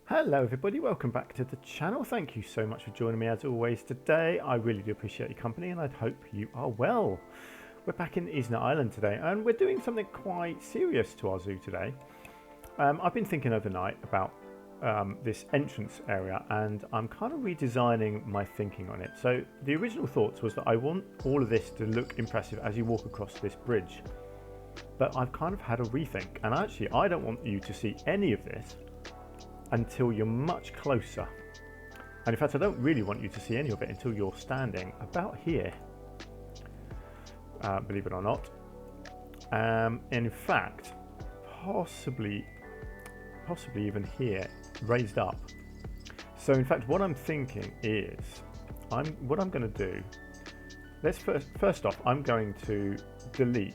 Hello everybody, welcome back to the channel. Thank you so much for joining me as always today. I really do appreciate your company and I hope you are well. We're back in Isna Island today and we're doing something quite serious to our zoo today. I've been thinking overnight about this entrance area and I'm kind of redesigning my thinking on it. So the original thoughts was that I want all of this to look impressive as you walk across this bridge. But I've kind of had a rethink and actually I don't want you to see any of this until you're much closer. And in fact, I don't really want you to see any of it until you're standing about here, believe it or not. And in fact, possibly even here, raised up. So in fact, what I'm thinking is, what I'm going to do, let's first off, I'm going to delete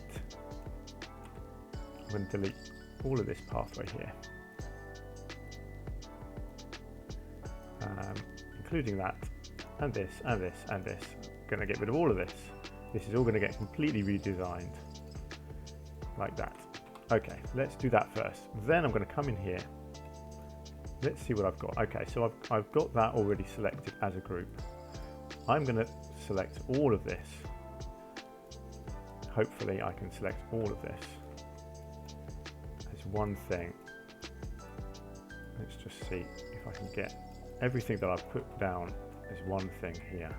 all of this pathway here. Including that, and this, and this, and this. I'm going to get rid of all of this. This is all going to get completely redesigned, like that. Okay, let's do that first. Then I'm going to come in here. Let's see what I've got. Okay, so I've got that already selected as a group. I'm going to select all of this. Hopefully I can select all of this as one thing. Let's just see if I can get everything that I've put down as one thing here.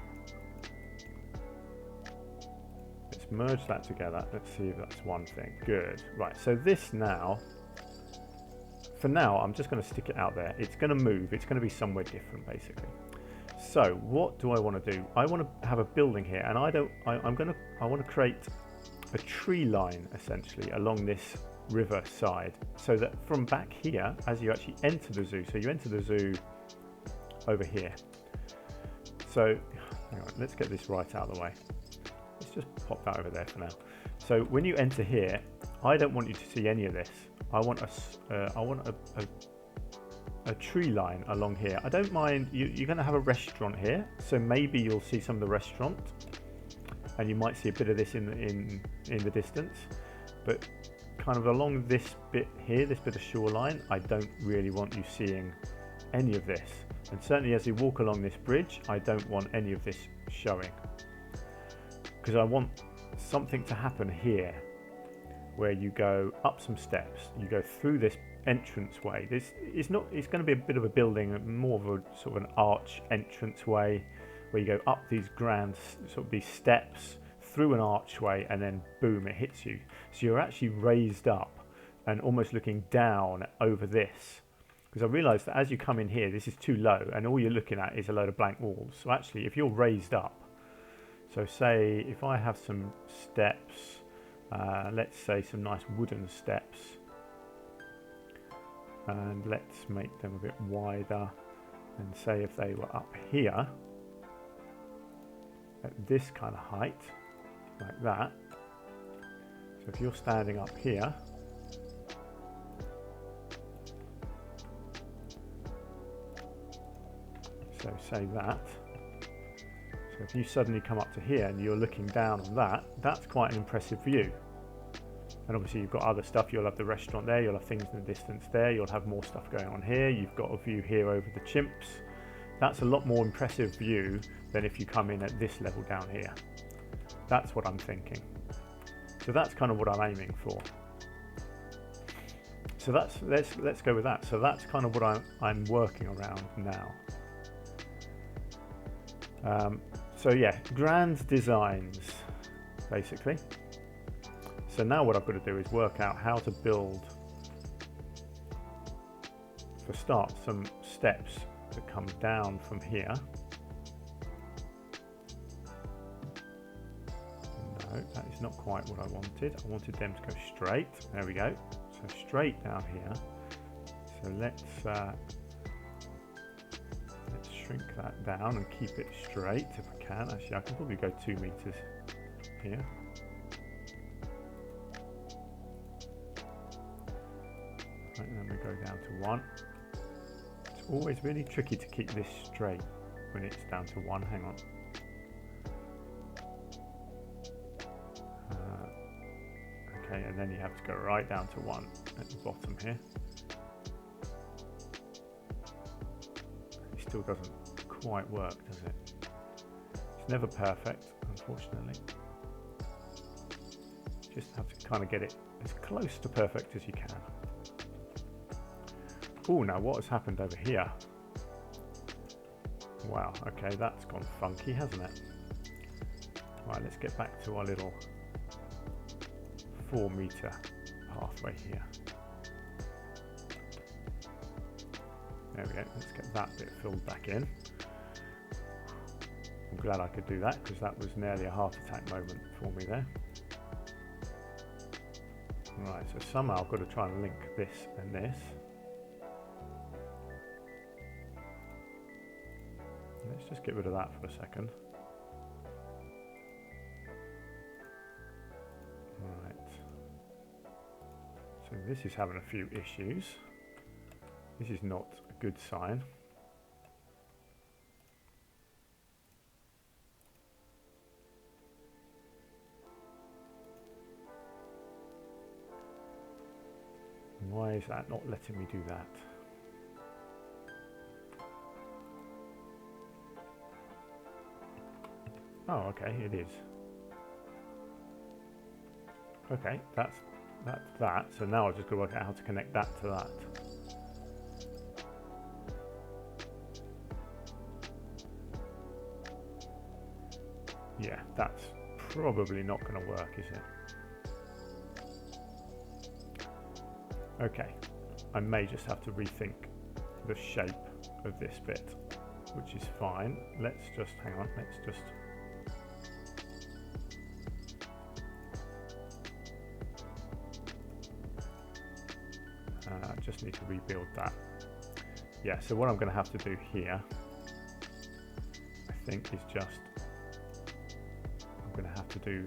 Let's merge that together. Let's see if that's one thing. Good. Right, so this now, for now, I'm just going to stick it out there. It's going to move. It's going to be somewhere different, basically. So what do I want to do? I want to have a building here, and I want to create a tree line, essentially, along this river side, so that from back here, as you actually enter the zoo, so you enter the zoo over here. So hang on, let's get this right out of the way. Let's just pop that over there for now. So when you enter here, I don't want you to see any of this. I want a tree line along here. I don't mind, you're going to have a restaurant here, so maybe you'll see some of the restaurant and you might see a bit of this in the distance, but kind of along this bit here, this bit of shoreline, I don't really want you seeing any of this. And certainly as you walk along this bridge, I don't want any of this showing, because I want something to happen here where you go up some steps, you go through this entrance way. It's going to be a bit of a building, more of a sort of an arch entrance way where you go up these grand sort of these steps through an archway and then boom, it hits you. So you're actually raised up and almost looking down over this. Because I realised that as you come in here, this is too low and all you're looking at is a load of blank walls. So actually, if you're raised up, so say if I have some steps, let's say some nice wooden steps, and let's make them a bit wider, and say if they were up here, at this kind of height, like that. So if you're standing up here, so say that. So if you suddenly come up to here and you're looking down on that, that's quite an impressive view. And obviously you've got other stuff. You'll have the restaurant there, you'll have things in the distance there, you'll have more stuff going on here. You've got a view here over the chimps. That's a lot more impressive view than if you come in at this level down here. That's what I'm thinking. So that's kind of what I'm aiming for. So that's let's go with that. So that's kind of what I'm working around now. So yeah, grand designs, basically. So now what I've got to do is work out how to build, for start, some steps that come down from here. No, that is not quite what I wanted. I wanted them to go straight. There we go. So straight down here. So let's shrink that down and keep it straight if I can. Actually, I can probably go 2 meters here. Right, and then we go down to 1. It's always really tricky to keep this straight when it's down to 1. Hang on. Okay, and then you have to go right down to 1 at the bottom here. still doesn't quite work, does it? It's never perfect, unfortunately. Just have to kind of get it as close to perfect as you can. Oh, now what has happened over here? Wow, okay, that's gone funky, hasn't it? Right, let's get back to our little 4-meter pathway here. There we go, let's get that bit filled back in. I'm glad I could do that because that was nearly a heart attack moment for me there. Right, so somehow I've got to try and link this and this. Let's just get rid of that for a second. Right. So this is having a few issues. This is not a good sign. Why is that not letting me do that? Oh, okay, it is. Okay, that's that. So now I've just got to work out how to connect that to that. Yeah, that's probably not going to work, is it? Okay, I may just have to rethink the shape of this bit, which is fine. Let's just, hang on, let's just... just need to rebuild that. Yeah, so what I'm going to have to do here, I think, is just, I'm going to have to do,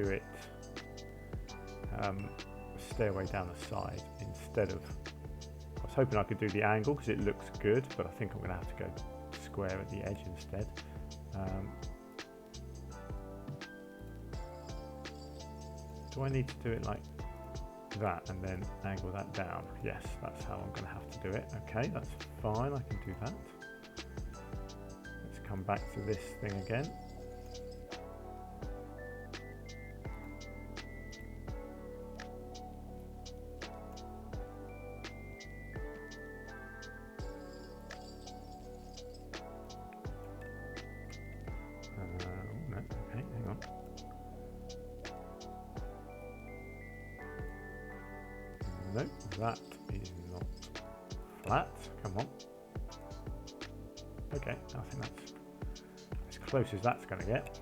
it stairway down the side instead of, I was hoping I could do the angle because it looks good, but I think I'm going to have to go square at the edge instead. Do I need to do it like that and then angle that down? Yes, that's how I'm going to have to do it. Okay, that's fine, I can do that. Let's come back to this thing again. No, okay, hang on. No, that is not flat. Come on. Okay, I think that's as close as that's going to get.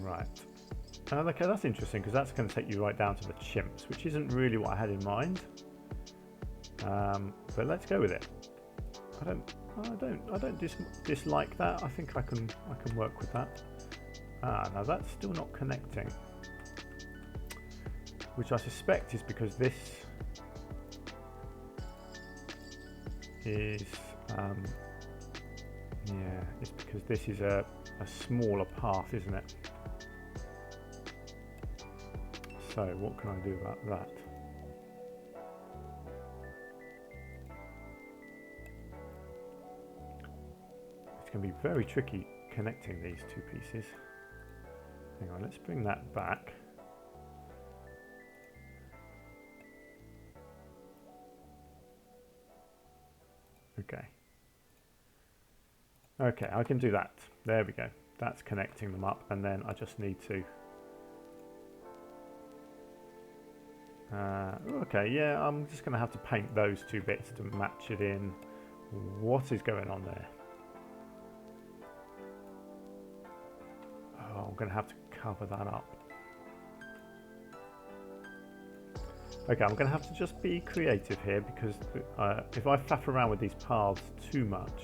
Right. Okay, that's interesting because that's going to take you right down to the chimps, which isn't really what I had in mind. But let's go with it. I don't dislike that. I think I can work with that. Now that's still not connecting, which I suspect is because this is yeah, it's because this is a smaller path, isn't it? So what can I do about that? It's going to be very tricky connecting these two pieces. Hang on, let's bring that back. Okay. Okay, I can do that. There we go. That's connecting them up, and then I just need to... okay, yeah, I'm just going to have to paint those two bits to match it in. What is going on there? Oh, I'm going to have to cover that up. Okay, I'm going to have to just be creative here because if I faff around with these paths too much,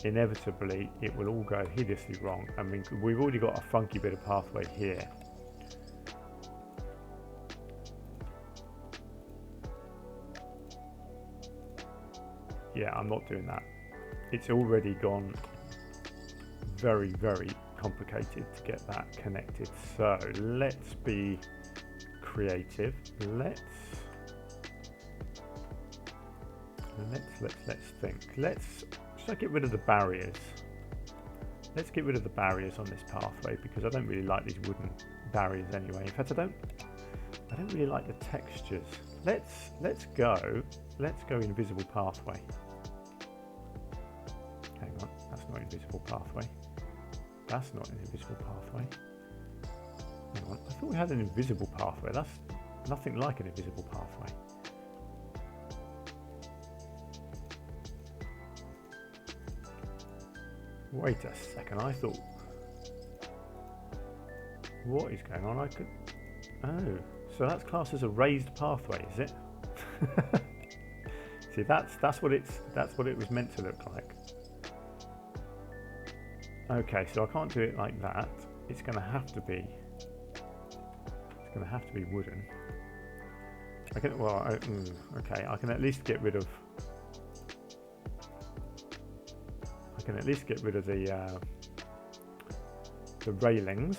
inevitably it will all go hideously wrong. I mean, we've already got a funky bit of pathway here. Yeah, I'm not doing that. It's already gone very, very complicated to get that connected. So let's be creative. Let's think. Should I get rid of the barriers? Let's get rid of the barriers on this pathway because I don't really like these wooden barriers anyway. In fact, I don't really like the textures. Let's go invisible pathway. Hang on, that's not invisible pathway. That's not an invisible pathway. Hang on, I thought we had an invisible pathway. That's nothing like an invisible pathway. Wait a second, I thought... What is going on? Oh, so that's classed as a raised pathway, is it? See, that's what it was meant to look like. Okay, so I can't do it like that. It's going to have to be wooden. Okay, I can at least get rid of the railings.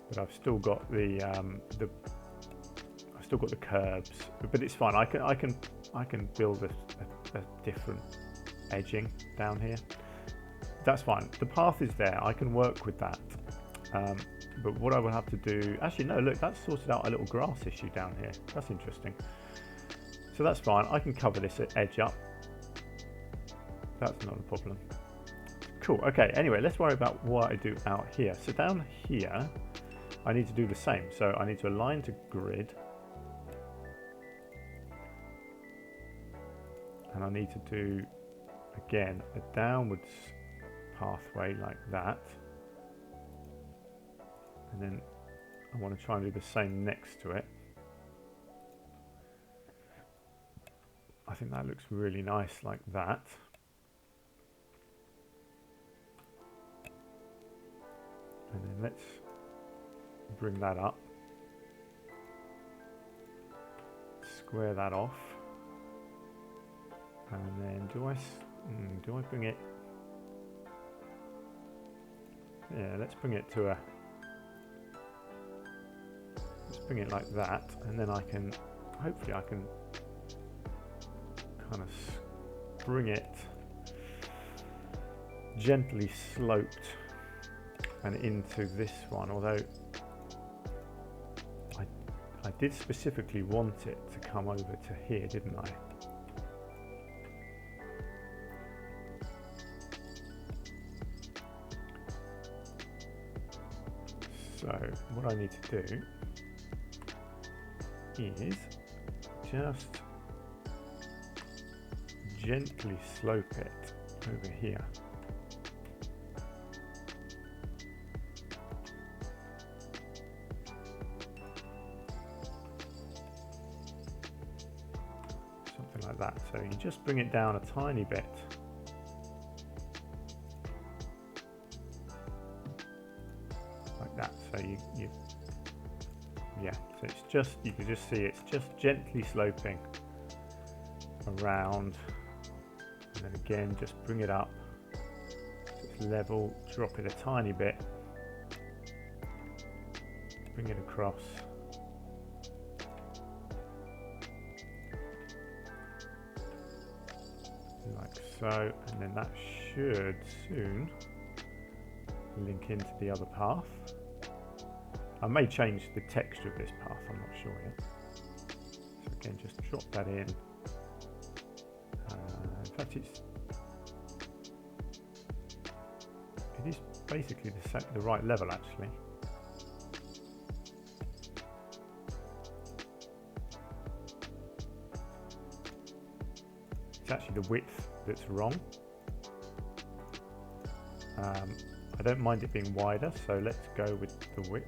But I've still got the curbs. But it's fine. I can build a different edging down here. That's fine. The path is there. I can work with that. But what I will have to do... Actually, no, look, that's sorted out a little grass issue down here. That's interesting. So that's fine. I can cover this edge up. That's not a problem. Cool. Okay, anyway, let's worry about what I do out here. So down here, I need to do the same. So I need to align to grid. And I need to do, again, a downwards pathway like that. And then I want to try and do the same next to it. I think that looks really nice like that. And then let's bring that up. Square that off. And then do I bring it? Yeah, let's bring it to a... Let's bring it like that, and then hopefully I can kind of bring it gently sloped and into this one, although I did specifically want it to come over to here, didn't I? So what I need to do is just gently slope it over here. Something like that. So you just bring it down a tiny bit. Like that. So yeah, so it's just, you can just see it's just gently sloping around, and then again just bring it up so it's level, drop it a tiny bit, bring it across, like so, and then that should soon link into the other path. I may change the texture of this path, I'm not sure yet. So again, just drop that in. In fact, it is basically the right level, actually. It's actually the width that's wrong. I don't mind it being wider, so let's go with the width.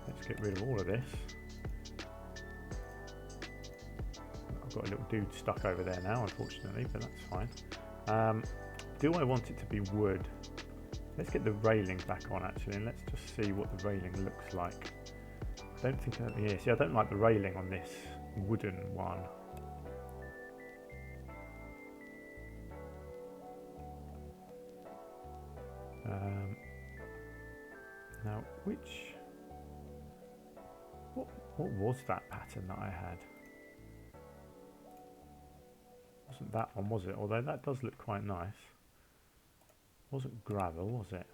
Let's get rid of all of this. I've got a little dude stuck over there now, unfortunately, but that's fine. Do I want it to be wood? Let's get the railing back on, actually, and let's just see what the railing looks like. I don't think see, I don't like the railing on this wooden one. Now, what was that pattern that I had? Wasn't that one, was it? Although that does look quite nice. Wasn't gravel, was it?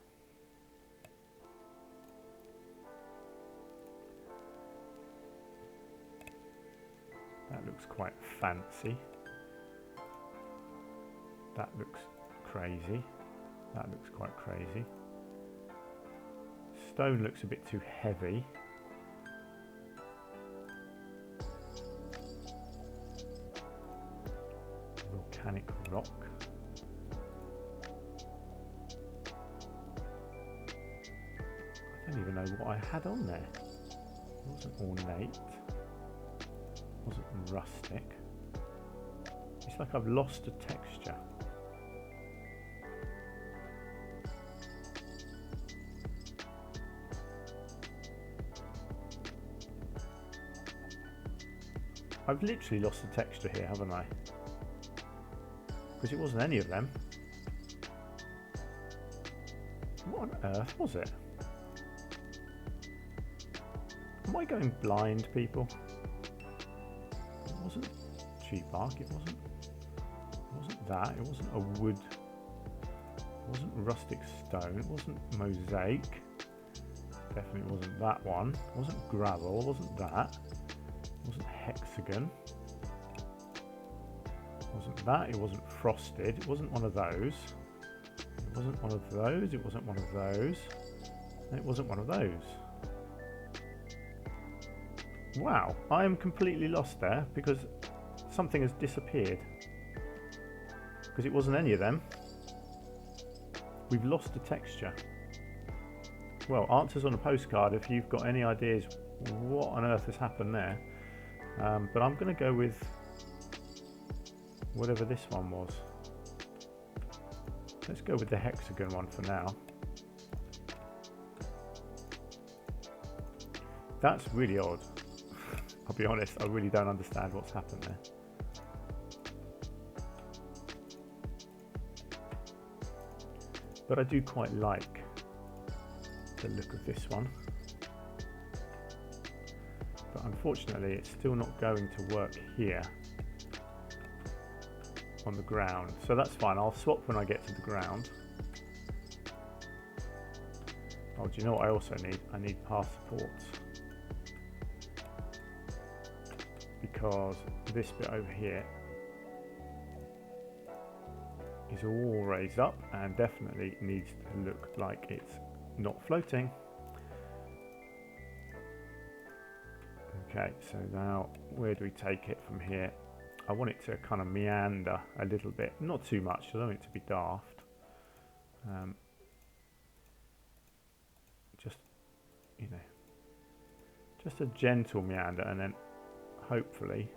That looks quite fancy. That looks crazy. That looks quite crazy. Stone looks a bit too heavy. Volcanic rock. I don't even know what I had on there. It wasn't ornate. It wasn't rustic. It's like I've lost a texture. I've literally lost the texture here, haven't I? Because it wasn't any of them. What on earth was it? Am I going blind, people? It wasn't tree bark, it wasn't that, it wasn't a wood, it wasn't rustic stone, it wasn't mosaic, definitely wasn't that one, it wasn't gravel, it wasn't that, it wasn't hexagon, it wasn't that, it wasn't frosted, it wasn't one of those, it wasn't one of those, it wasn't one of those, and it wasn't one of those. Wow, I am completely lost there because something has disappeared. Because it wasn't any of them. We've lost the texture. Well, answers on a postcard if you've got any ideas what on earth has happened there. But I'm going to go with whatever this one was. Let's go with the hexagon one for now. That's really odd. I'll be honest, I really don't understand what's happened there. But I do quite like the look of this one. But unfortunately, it's still not going to work here on the ground. So that's fine, I'll swap when I get to the ground. Oh, do you know what I also need? I need path supports. Because this bit over here is all raised up and definitely needs to look like it's not floating. Okay, so now where do we take it from here? I want it to kind of meander a little bit, not too much, I don't want it to be daft. Just, you know, just a gentle meander, and then hopefully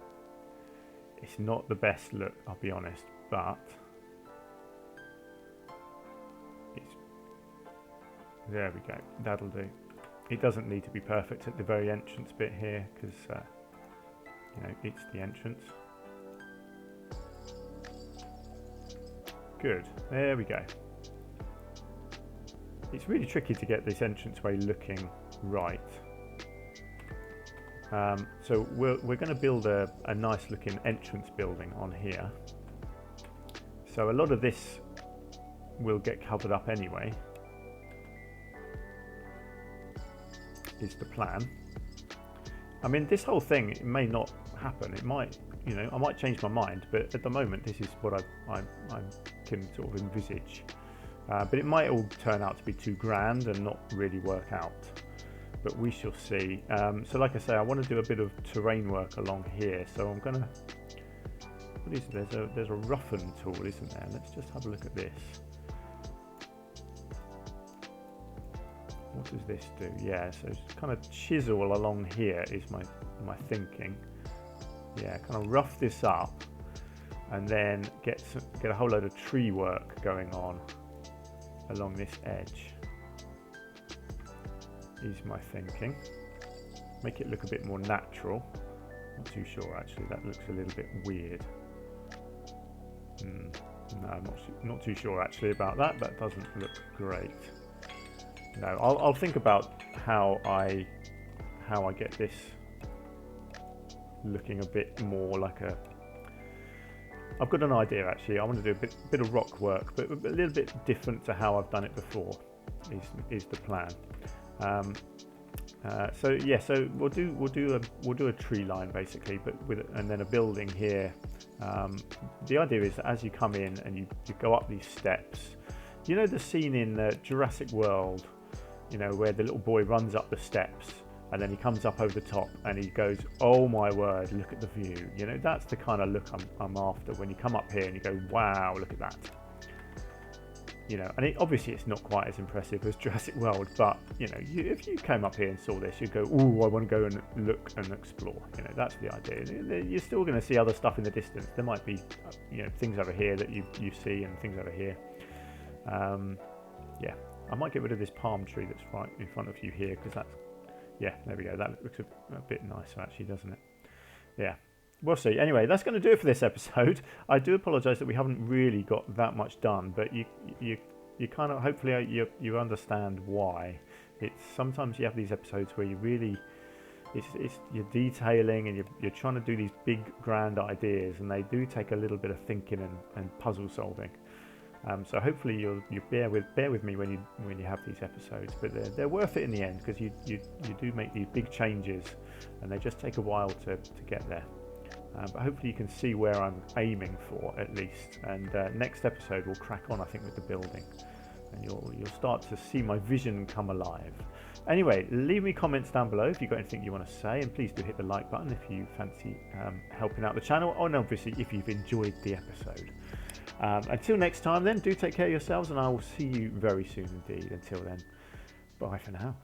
it's not the best look, I'll be honest, but it's, there we go, that'll do. It doesn't need to be perfect at the very entrance bit here because you know, it's the entrance. Good, there we go. It's really tricky to get this entranceway looking right. So we're going to build a nice looking entrance building on here. So a lot of this will get covered up anyway, is the plan. I mean, this whole thing, it may not happen. It might, you know, I might change my mind, but at the moment this is what I can sort of envisage. But it might all turn out to be too grand and not really work out. But we shall see. So like I say, I want to do a bit of terrain work along here. So I'm going to, what is it? There's a roughen tool, isn't there? Let's just have a look at this. What does this do? Yeah, so it's kind of chisel along here is my thinking. Yeah, kind of rough this up and then get a whole load of tree work going on along this edge. Is my thinking. Make it look a bit more natural. Not too sure actually, that looks a little bit weird. No, I'm not too sure actually about that. That doesn't look great. No, I'll think about how I get this looking a bit more like a. I've got an idea actually. I want to do a bit of rock work, but a little bit different to how I've done it before. Is the plan. So yeah, so we'll do a tree line basically, but and then a building here. The idea is that as you come in and you go up these steps, you know the scene in Jurassic World, you know, where the little boy runs up the steps and then he comes up over the top and he goes, oh my word, look at the view. You know, that's the kind of look I'm after when you come up here and you go, wow, look at that. You know, and obviously it's not quite as impressive as Jurassic World, but you know, if you came up here and saw this, you'd go, "Ooh, I want to go and look and explore." You know, that's the idea. You're still going to see other stuff in the distance. There might be, you know, things over here that you see and things over here. Yeah, I might get rid of this palm tree that's right in front of you here because that's, yeah, there we go. That looks a bit nicer actually, doesn't it? Yeah. We'll see. Anyway, that's going to do it for this episode. I do apologise that we haven't really got that much done, but you kind of, hopefully you understand why. It's sometimes you have these episodes where you really, you're detailing and you're trying to do these big grand ideas, and they do take a little bit of thinking and puzzle solving. So hopefully you'll bear with me when you have these episodes, but they're worth it in the end because you do make these big changes, and they just take a while to get there. But hopefully you can see where I'm aiming for at least, and next episode we'll crack on I think with the building, and you'll start to see my vision come alive. Anyway, leave me comments down below if you've got anything you want to say, and please do hit the like button if you fancy helping out the channel, and obviously if you've enjoyed the episode. Until next time then, do take care of yourselves, and I will see you very soon indeed. Until then, bye for now.